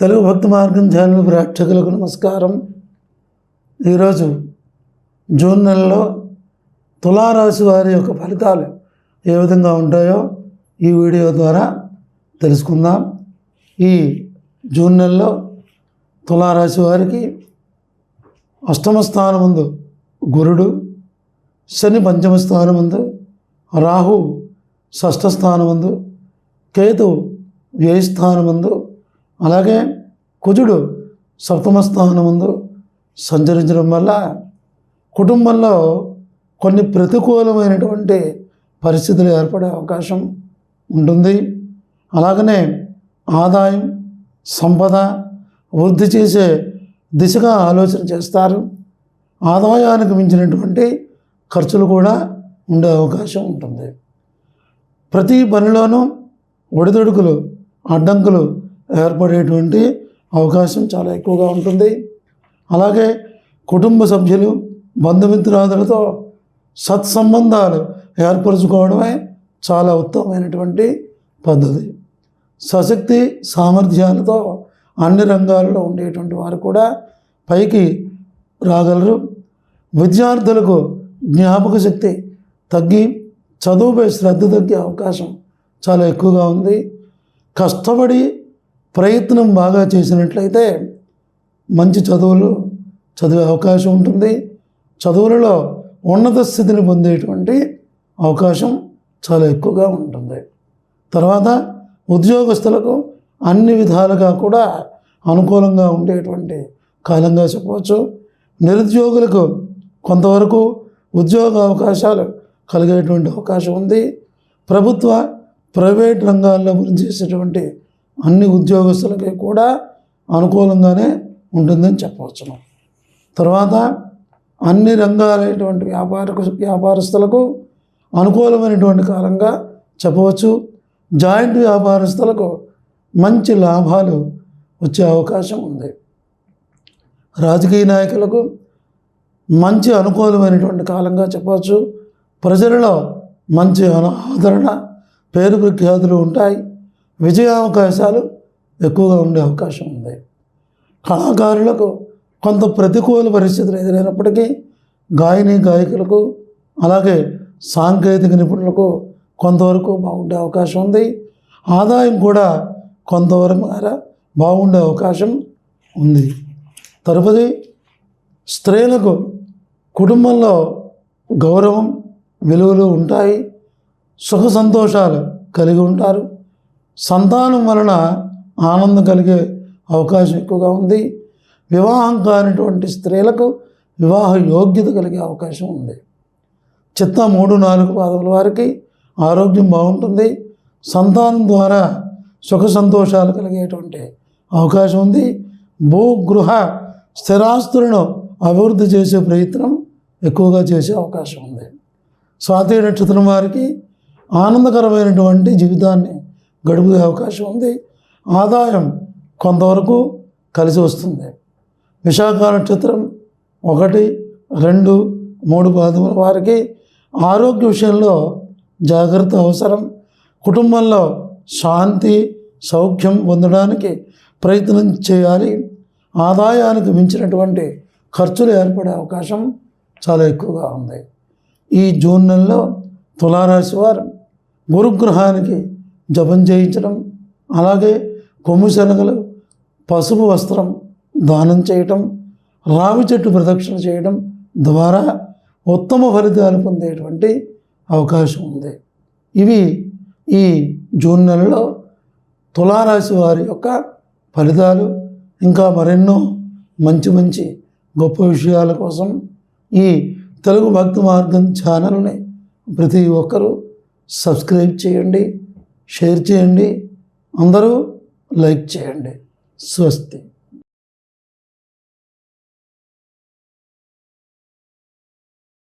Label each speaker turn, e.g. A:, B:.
A: తెలుగు భక్తి మార్గం ఛానల్ ప్రేక్షకులకు నమస్కారం. ఈరోజు జూన్ నెలలో తులారాశి వారి యొక్క ఫలితాలు ఏ విధంగా ఉంటాయో ఈ వీడియో ద్వారా తెలుసుకుందాం. ఈ జూన్ నెలలో తులారాశి వారికి అష్టమ స్థానమందు గురుడు, శని పంచమ స్థానమందు, రాహు షష్ఠ స్థానమందు, కేతు వ్యయ స్థానమందు, అలాగే కుజుడు సప్తమ స్థానమందు సంచరించడం వల్ల కుటుంబంలో కొన్ని ప్రతికూలమైనటువంటి పరిస్థితులు ఏర్పడే అవకాశం ఉంటుంది. అలాగనే ఆదాయం, సంపద వృద్ధి చేసే దిశగా ఆలోచన చేస్తారు. ఆదాయానికి మించినటువంటి ఖర్చులు కూడా ఉండే అవకాశం ఉంటుంది. ప్రతి పనిలోనూ ఒడిదుడుకులు, అడ్డంకులు ఏర్పడేటువంటి అవకాశం చాలా ఎక్కువగా ఉంటుంది. అలాగే కుటుంబ సభ్యులు, బంధుమిత్రాదులతో సత్సంబంధాలు ఏర్పరచుకోవడమే చాలా ఉత్తమమైనటువంటి పద్ధతి. స్వశక్తి సామర్థ్యాలతో అన్ని రంగాల్లో ఉండేటువంటి వారు కూడా పైకి రాగలరు. విద్యార్థులకు జ్ఞాపక శక్తి తగ్గి చదువుపై శ్రద్ధ తగ్గే అవకాశం చాలా ఎక్కువగా ఉంది. కష్టపడి ప్రయత్నం బాగా చేసినట్లయితే మంచి చదువులు చదివే అవకాశం ఉంటుంది. చదువులలో ఉన్నత స్థితిని పొందేటువంటి అవకాశం చాలా ఎక్కువగా ఉంటుంది. తర్వాత ఉద్యోగస్తులకు అన్ని విధాలుగా కూడా అనుకూలంగా ఉండేటువంటి కాలంగా చెప్పవచ్చు. నిరుద్యోగులకు కొంతవరకు ఉద్యోగ అవకాశాలు కలిగేటువంటి అవకాశం ఉంది. ప్రభుత్వ, ప్రైవేట్ రంగాల్లో పనిచేసేటువంటి అన్ని ఉద్యోగస్తులకి కూడా అనుకూలంగానే ఉంటుందని చెప్పవచ్చును. తర్వాత అన్ని రంగాలైనటువంటి వ్యాపారస్తులకు అనుకూలమైనటువంటి కాలంగా చెప్పవచ్చు. జాయింట్ వ్యాపారస్తులకు మంచి లాభాలు వచ్చే అవకాశం ఉంది. రాజకీయ నాయకులకు మంచి అనుకూలమైనటువంటి కాలంగా చెప్పవచ్చు. ప్రజలలో మంచి ఆదరణ, పేరు ప్రఖ్యాతులు ఉంటాయి. విజయ అవకాశాలు ఎక్కువగా ఉండే అవకాశం ఉంది. కళాకారులకు కొంత ప్రతికూల పరిస్థితులు ఎదురైనప్పటికీ గాయకులకు, అలాగే సాంకేతిక నిపుణులకు కొంతవరకు బాగుండే అవకాశం ఉంది. ఆదాయం కూడా కొంతవరకు బాగుండే అవకాశం ఉంది. తదుపరి స్త్రీలకు కుటుంబంలో గౌరవం, విలువలు ఉంటాయి. సుఖ సంతోషాలు కలిగి ఉంటారు. సంతానం వలన ఆనందం కలిగే అవకాశం ఎక్కువగా ఉంది. వివాహం కానిటువంటి స్త్రీలకు వివాహ యోగ్యత కలిగే అవకాశం ఉంది. చిత్త 3-4 పాదముల వారికి ఆరోగ్యం బాగుంటుంది. సంతానం ద్వారా సుఖ సంతోషాలు కలిగేటువంటి అవకాశం ఉంది. భూగృహ స్థిరాస్తులను అభివృద్ధి చేసే ప్రయత్నం ఎక్కువగా చేసే అవకాశం ఉంది. స్వాతి నక్షత్రం వారికి ఆనందకరమైనటువంటి జీవితాన్ని గడుపునే అవకాశం ఉంది. ఆదాయం కొంతవరకు కలిసి వస్తుంది. విశాఖ నక్షత్రం 1, 2, 3 పాదముల వారికి ఆరోగ్య విషయంలో జాగ్రత్త అవసరం. కుటుంబంలో శాంతి, సౌఖ్యం పొందడానికి ప్రయత్నం చేయాలి. ఆదాయానికి మించినటువంటి ఖర్చులు ఏర్పడే అవకాశం చాలా ఎక్కువగా ఉంది. ఈ జూన్ నెలలో తులారాశి వారు గురుగ్రహానికి జపం చేయించడం, అలాగే కొమ్ము శనగలు, పసుపు వస్త్రం దానం చేయటం, రావి చెట్టు ప్రదక్షిణ చేయడం ద్వారా ఉత్తమ ఫలితాలు పొందేటువంటి అవకాశం ఉంది. ఇవి ఈ జూన్ నెలలో తులారాశి వారి యొక్క ఫలితాలు. ఇంకా మరెన్నో మంచి గొప్ప విషయాల కోసం ఈ తెలుగు భక్తి మార్గం ఛానల్ని ప్రతి ఒక్కరూ సబ్స్క్రైబ్ చేయండి, షేర్ చేయండి, అందరూ లైక్ చేయండి. స్వస్తి.